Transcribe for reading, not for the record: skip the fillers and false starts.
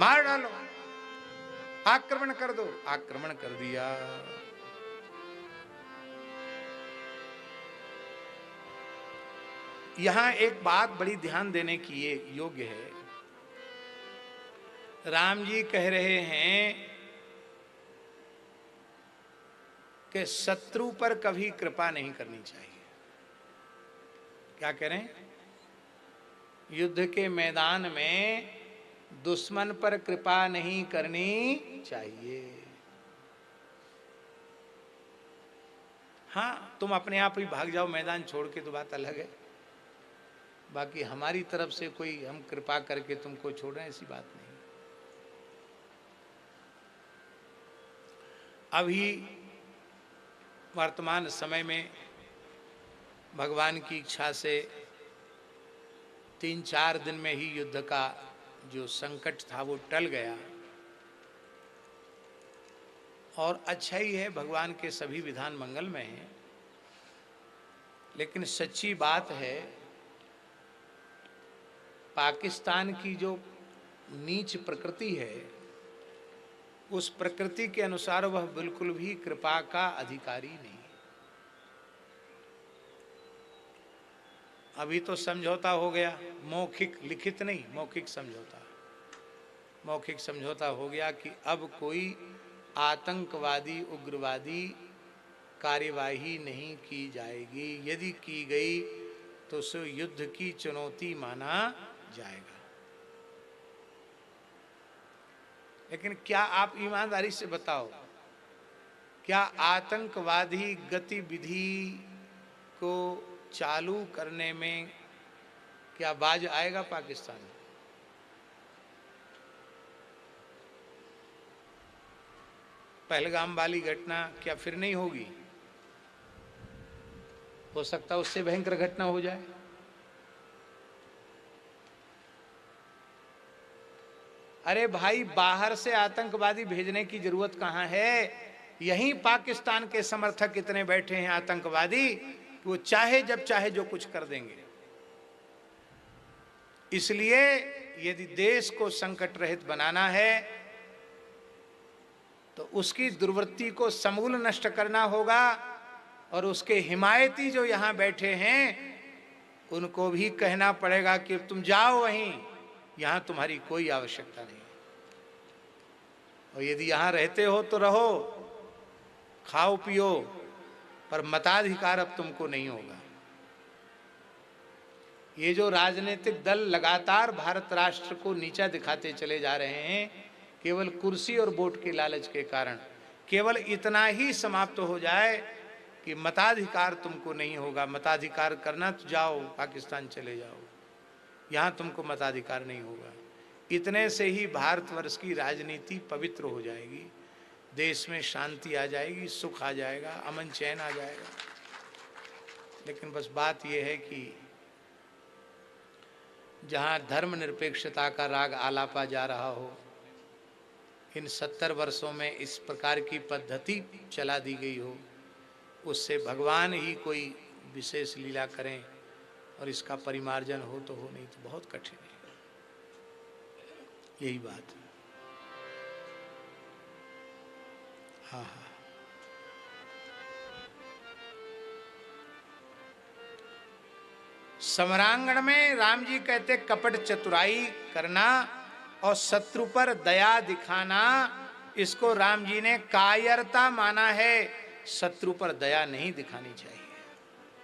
मार डालो, आक्रमण कर दो। आक्रमण कर दिया। यहां एक बात बड़ी ध्यान देने की ये योग्य है। राम जी कह रहे हैं कि शत्रु पर कभी कृपा नहीं करनी चाहिए। क्या कह रहे हैं? युद्ध के मैदान में दुश्मन पर कृपा नहीं करनी चाहिए। हाँ, तुम अपने आप ही भाग जाओ मैदान छोड़ के तो बात अलग है, बाकी हमारी तरफ से कोई हम कृपा करके तुमको छोड़ रहे हैं ऐसी बात नहीं। अभी वर्तमान समय में भगवान की इच्छा से 3-4 दिन में ही युद्ध का जो संकट था वो टल गया, और अच्छा ही है, भगवान के सभी विधान मंगलमय हैं। लेकिन सच्ची बात है, पाकिस्तान की जो नीच प्रकृति है, उस प्रकृति के अनुसार वह बिल्कुल भी कृपा का अधिकारी नहीं। अभी तो समझौता हो गया, मौखिक, लिखित नहीं, मौखिक समझौता। मौखिक समझौता हो गया कि अब कोई आतंकवादी उग्रवादी कार्यवाही नहीं की जाएगी, यदि की गई तो उसे युद्ध की चुनौती माना जाएगा। लेकिन क्या आप ईमानदारी से बताओ, क्या आतंकवादी गतिविधि को चालू करने में क्या बाज आएगा पाकिस्तान? पहलगाम वाली घटना क्या फिर नहीं होगी? हो सकता है उससे भयंकर घटना हो जाए। अरे भाई, बाहर से आतंकवादी भेजने की जरूरत कहां है? यहीं पाकिस्तान के समर्थक इतने बैठे हैं आतंकवादी, वो चाहे जब चाहे जो कुछ कर देंगे। इसलिए यदि देश को संकट रहित बनाना है तो उसकी दुर्वृत्ति को समूल नष्ट करना होगा, और उसके हिमायती जो यहां बैठे हैं उनको भी कहना पड़ेगा कि तुम जाओ वहीं, यहां तुम्हारी कोई आवश्यकता नहीं। और यदि यहां रहते हो तो रहो, खाओ पियो, पर मताधिकार अब तुमको नहीं होगा। ये जो राजनीतिक दल लगातार भारत राष्ट्र को नीचा दिखाते चले जा रहे हैं, केवल कुर्सी और वोट के लालच के कारण, केवल इतना ही समाप्त हो जाए कि मताधिकार तुमको नहीं होगा। मताधिकार करना तो जाओ, पाकिस्तान चले जाओ, यहाँ तुमको मताधिकार नहीं होगा। इतने से ही भारतवर्ष की राजनीति पवित्र हो जाएगी, देश में शांति आ जाएगी, सुख आ जाएगा, अमन चैन आ जाएगा। लेकिन बस बात यह है कि जहाँ धर्मनिरपेक्षता का राग आलापा जा रहा हो, इन 70 वर्षों में इस प्रकार की पद्धति चला दी गई हो, उससे भगवान ही कोई विशेष लीला करें और इसका परिमार्जन हो तो हो, नहीं तो बहुत कठिन है। यही बात है। हाँ हाँ, समरांगण में राम जी कहते कपट चतुराई करना और शत्रु पर दया दिखाना, इसको राम जी ने कायरता माना है। शत्रु पर दया नहीं दिखानी चाहिए।